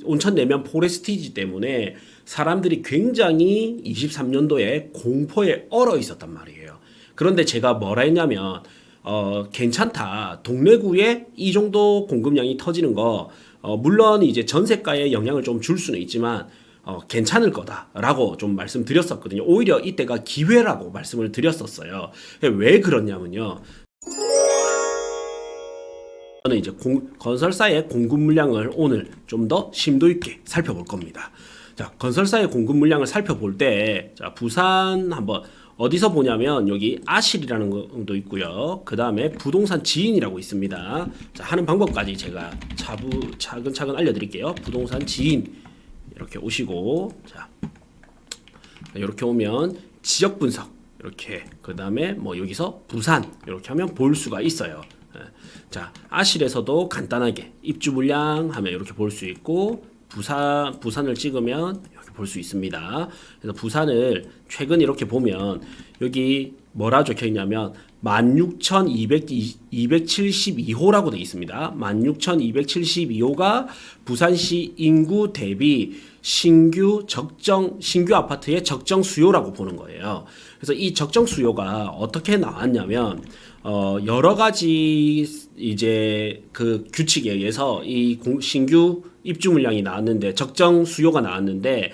온천 내면 포레스티지 때문에 사람들이 굉장히 23년도에 공포에 얼어 있었단 말이에요. 그런데 제가 뭐라 했냐면 괜찮다. 동래구에 이 정도 공급량이 터지는 거 물론 이제 전세가에 영향을 좀 줄 수는 있지만 괜찮을 거다라고 좀 말씀드렸었거든요. 오히려 이때가 기회라고 말씀을 드렸었어요. 왜 그러냐면요. 저는 이제 건설사의 공급 물량을 오늘 좀 더 심도 있게 살펴볼 겁니다. 자, 건설사의 공급 물량을 살펴볼 때, 자, 부산 한번 어디서 보냐면 여기 아실이라는 것도 있고요. 그 다음에 부동산 지인이라고 있습니다. 자, 하는 방법까지 제가 차근차근 알려드릴게요. 부동산 지인 이렇게 오시고, 자, 이렇게 오면 지역 분석 이렇게, 그 다음에 뭐 여기서 부산 이렇게 하면 볼 수가 있어요. 자, 아실에서도 간단하게 입주 물량 하면 이렇게 볼 수 있고, 부산을 찍으면 이렇게 볼 수 있습니다. 그래서 부산을 최근 이렇게 보면 여기 뭐라 적혀 있냐면 16,272호라고 되어 있습니다. 16,272호가 부산시 인구 대비 신규 아파트의 적정 수요라고 보는 거예요. 그래서 이 적정 수요가 어떻게 나왔냐면 여러 가지 이제 그 규칙에 의해서 이 신규 입주 물량이 나왔는데, 적정 수요가 나왔는데,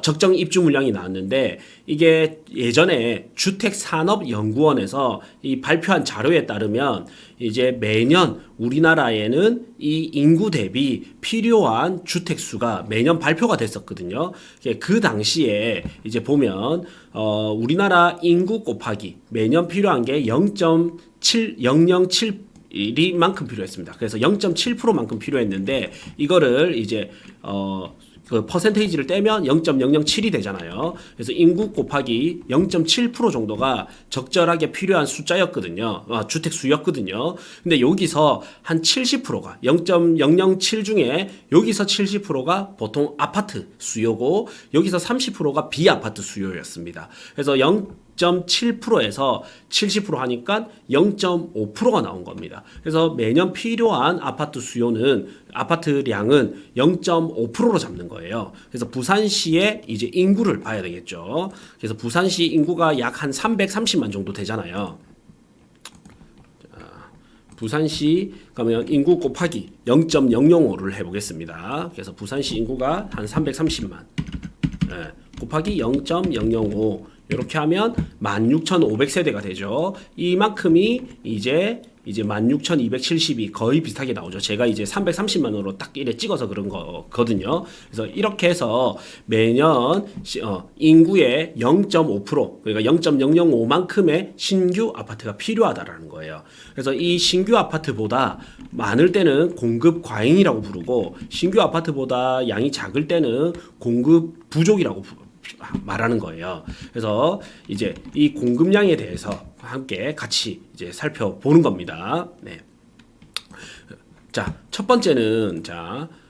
적정 입주 물량이 나왔는데, 이게 예전에 주택산업연구원에서 이 발표한 자료에 따르면 이제 매년 우리나라에는 이 인구 대비 필요한 주택 수가 매년 발표가 됐었거든요. 그 당시에 이제 보면 우리나라 인구 곱하기 매년 필요한 게 0.7007 이만큼 필요했습니다. 그래서 0.7%만큼 필요했는데, 이거를 이제 그 퍼센테이지를 떼면 0.007이 되잖아요. 그래서 인구 곱하기 0.7% 정도가 적절하게 필요한 숫자였거든요. 주택 수였거든요. 근데 여기서 한 70%가 0.007 중에 여기서 70%가 보통 아파트 수요고, 여기서 30%가 비아파트 수요였습니다. 그래서 0.7%에서 70% 하니까 0.5%가 나온 겁니다. 그래서 매년 필요한 아파트량은 0.5%로 잡는 거예요. 그래서 부산시의 이제 인구를 봐야 되겠죠. 그래서 부산시 인구가 약 한 330만 정도 되잖아요. 부산시 그러면 인구 곱하기 0.005를 해보겠습니다. 그래서 부산시 인구가 한 330만 곱하기 0.005 이렇게 하면 16,500세대가 되죠. 이만큼이 이제 16,272 거의 비슷하게 나오죠. 제가 이제 330만으로 딱 이래 찍어서 그런 거거든요. 그래서 이렇게 해서 매년 인구의 0.5% 그러니까 0.005만큼의 신규 아파트가 필요하다라는 거예요. 그래서 이 신규 아파트보다 많을 때는 공급 과잉이라고 부르고, 신규 아파트보다 양이 작을 때는 공급 부족이라고 말하는 거예요. 그래서 이제 이 공급량에 대해서 함께 같이 이제 살펴보는 겁니다. 네. 자, 첫 번째는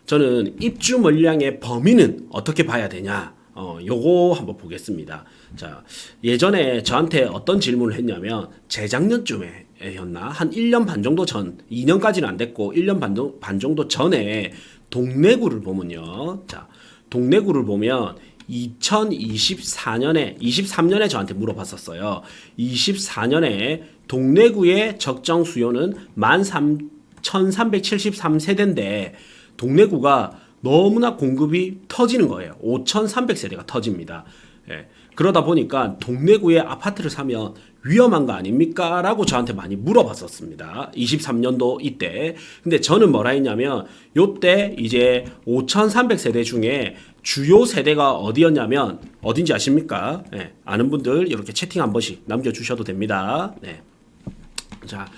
저는 입주 물량의 범위는 어떻게 봐야 되냐? 요거 한번 보겠습니다. 자, 예전에 저한테 어떤 질문을 했냐면 재작년쯤에였나? 한 1년 반 정도 전, 2년까지는 안 됐고 1년 반 정도 전에 동래구를 보면요. 자, 동래구를 보면 23년에 저한테 물어봤었어요. 24년에 동래구의 적정 수요는 13,373세대인데 동래구가 너무나 공급이 터지는 거예요. 5,300세대가 터집니다. 예. 그러다 보니까 동래구에 아파트를 사면 위험한 거 아닙니까? 라고 저한테 많이 물어봤었습니다. 23년도 이때. 근데 저는 뭐라 했냐면, 요때 이제 5,300세대 중에 주요 세대가 어디였냐면, 어딘지 아십니까? 네, 아는 분들 이렇게 채팅 한 번씩 남겨주셔도 됩니다. 네. 자,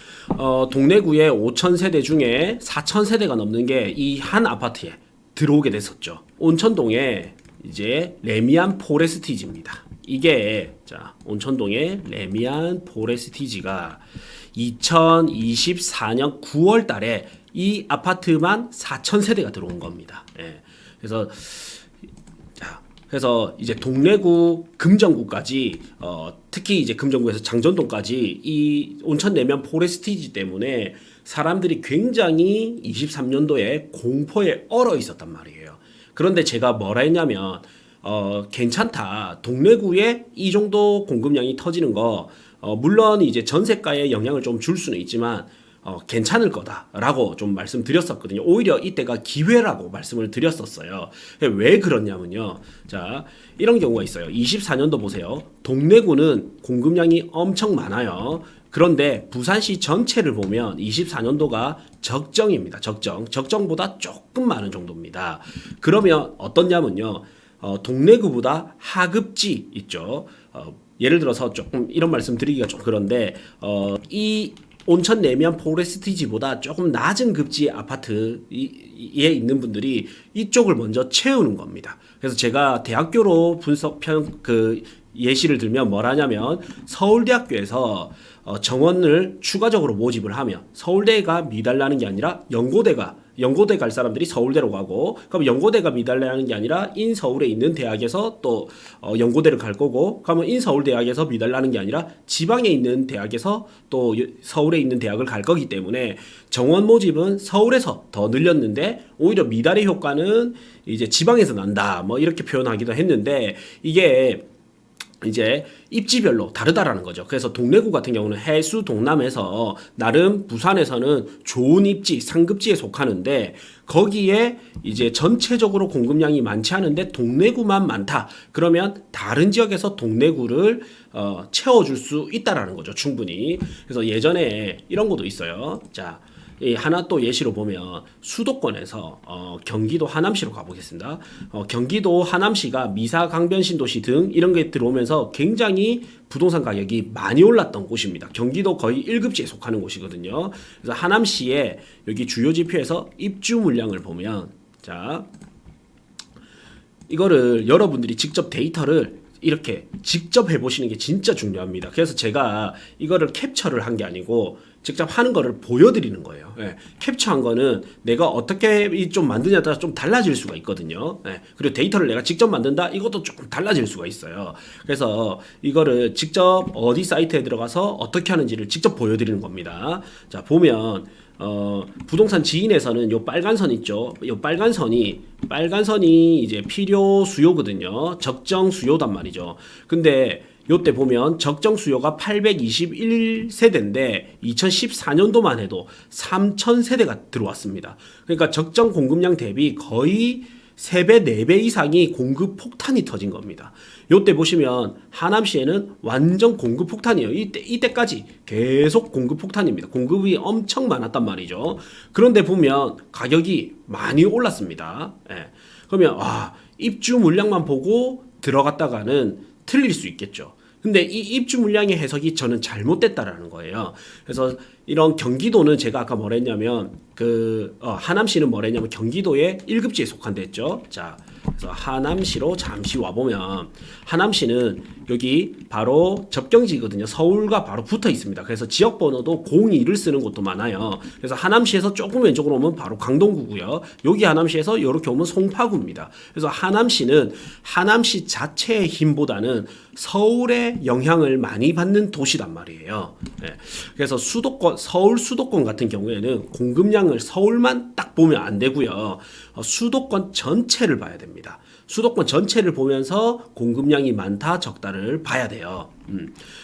동래구의 5,000세대 중에 4,000세대가 넘는 게 이 한 아파트에 들어오게 됐었죠. 온천동에 이제 레미안 포레스티지입니다. 이게 온천동의 레미안 포레스티지가 2024년 9월 달에 이 아파트만 4,000세대가 들어온 겁니다. 예. 그래서 이제 동래구, 금정구까지 특히 이제 금정구에서 장전동까지 이 온천 내면 포레스티지 때문에 사람들이 굉장히 23년도에 공포에 얼어 있었단 말이에요. 그런데 제가 뭐라 했냐면 괜찮다. 동래구에 이 정도 공급량이 터지는 거 물론 이제 전세가에 영향을 좀 줄 수는 있지만 괜찮을 거다라고 좀 말씀드렸었거든요. 오히려 이때가 기회라고 말씀을 드렸었어요. 왜 그러냐면요. 자, 이런 경우가 있어요. 24년도 보세요. 동래구는 공급량이 엄청 많아요. 그런데 부산시 전체를 보면 24년도가 적정입니다. 적정보다 조금 많은 정도입니다. 그러면 어떻냐면요. 동래구보다 하급지 있죠. 예를 들어서 조금 이런 말씀 드리기가 좀 그런데 이 온천 내면 포레스티지보다 조금 낮은 급지 아파트에 있는 분들이 이쪽을 먼저 채우는 겁니다. 그래서 제가 대학교로 예시를 들면 뭐라냐면 서울대학교에서 정원을 추가적으로 모집을 하면 서울대가 미달나는 게 아니라 연고대 갈 사람들이 서울대로 가고, 그럼 연고대가 미달라는 게 아니라 인서울에 있는 대학에서 또 연고대를 갈 거고, 그러면 인서울대학에서 미달라는 게 아니라 지방에 있는 대학에서 또 서울에 있는 대학을 갈 거기 때문에 정원 모집은 서울에서 더 늘렸는데 오히려 미달의 효과는 이제 지방에서 난다. 뭐 이렇게 표현하기도 했는데 이게 이제 입지별로 다르다라는 거죠. 그래서 동래구 같은 경우는 해수 동남에서 나름 부산에서는 좋은 입지, 상급지에 속하는데 거기에 이제 전체적으로 공급량이 많지 않은데 동래구만 많다. 그러면 다른 지역에서 동래구를 채워줄 수 있다라는 거죠. 충분히. 그래서 예전에 이런 것도 있어요. 자, 하나 또 예시로 보면 수도권에서 경기도 하남시로 가보겠습니다. 경기도 하남시가 미사 강변신도시 등 이런 게 들어오면서 굉장히 부동산 가격이 많이 올랐던 곳입니다. 경기도 거의 1급지에 속하는 곳이거든요. 그래서 하남시의 여기 주요 지표에서 입주 물량을 보면 자 이거를 여러분들이 직접 데이터를 이렇게 직접 해보시는 게 진짜 중요합니다. 그래서 제가 이거를 캡처를 한 게 아니고 직접 하는 거를 보여드리는 거예요. 예, 캡처한 거는 내가 어떻게 좀 만드냐에 따라 좀 달라질 수가 있거든요. 예, 그리고 데이터를 내가 직접 만든다? 이것도 조금 달라질 수가 있어요. 그래서 이거를 직접 어디 사이트에 들어가서 어떻게 하는지를 직접 보여드리는 겁니다. 자, 보면 부동산 지인에서는 요 빨간 선 있죠. 요 빨간 선이 이제 필요 수요거든요. 적정 수요단 말이죠. 근데 요때 보면 적정 수요가 821세대인데 2014년도만 해도 3000세대가 들어왔습니다. 그러니까 적정 공급량 대비 거의 3배, 4배 이상이 공급 폭탄이 터진 겁니다. 요때 보시면 하남시에는 완전 공급 폭탄이에요. 이때까지 계속 공급 폭탄입니다. 공급이 엄청 많았단 말이죠. 그런데 보면 가격이 많이 올랐습니다. 예. 그러면 입주 물량만 보고 들어갔다가는 틀릴 수 있겠죠. 근데 이 입주 물량의 해석이 저는 잘못됐다라는 거예요. 그래서 이런 경기도는 제가 아까 뭐라 했냐면 하남시는 뭐라 했냐면 경기도의 1급지에 속한다 했죠. 자, 그래서 하남시로 잠시 와보면 하남시는 여기 바로 접경지거든요. 서울과 바로 붙어 있습니다. 그래서 지역번호도 02를 쓰는 곳도 많아요. 그래서 하남시에서 조금 왼쪽으로 오면 바로 강동구고요. 여기 하남시에서 이렇게 오면 송파구입니다. 그래서 하남시는 하남시 자체의 힘보다는 서울의 영향을 많이 받는 도시단 말이에요. 네. 그래서 서울 수도권 같은 경우에는 공급량을 서울만 딱 보면 안 되고요. 수도권 전체를 봐야 됩니다. 수도권 전체를 보면서 공급량이 많다 적다를 봐야 돼요.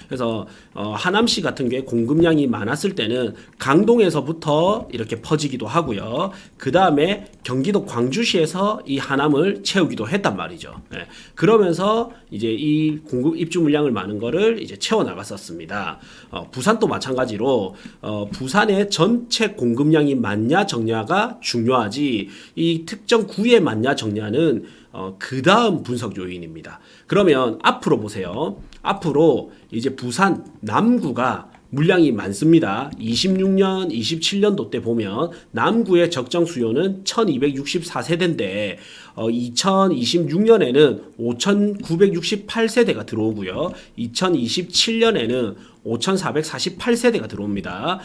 그래서 하남시 같은 경우에 공급량이 많았을 때는 강동에서부터 이렇게 퍼지기도 하고요. 그 다음에 경기도 광주시에서 이 하남을 채우기도 했단 말이죠. 네. 그러면서 이제 이 공급 입주 물량을 많은 거를 이제 채워 나갔었습니다. 부산도 마찬가지로 부산의 전체 공급량이 많냐 적냐가 중요하지 이 특정 구에 많냐 적냐는 그 다음 분석 요인입니다. 그러면 앞으로 보세요. 앞으로 이제 부산 남구가 물량이 많습니다. 26년, 27년도 때 보면 남구의 적정 수요는 1264세대인데 2026년에는 5968세대가 들어오고요. 2027년에는 5448세대가 들어옵니다.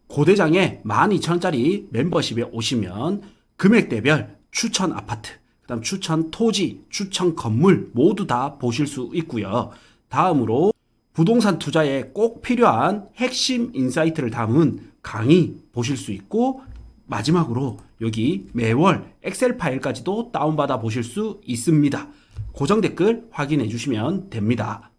고대장에 12,000원짜리 멤버십에 오시면 금액대별 추천 아파트, 그다음 추천 토지, 추천 건물 모두 다 보실 수 있고요. 다음으로 부동산 투자에 꼭 필요한 핵심 인사이트를 담은 강의 보실 수 있고 마지막으로 여기 매월 엑셀 파일까지도 다운받아 보실 수 있습니다. 고정 댓글 확인해 주시면 됩니다.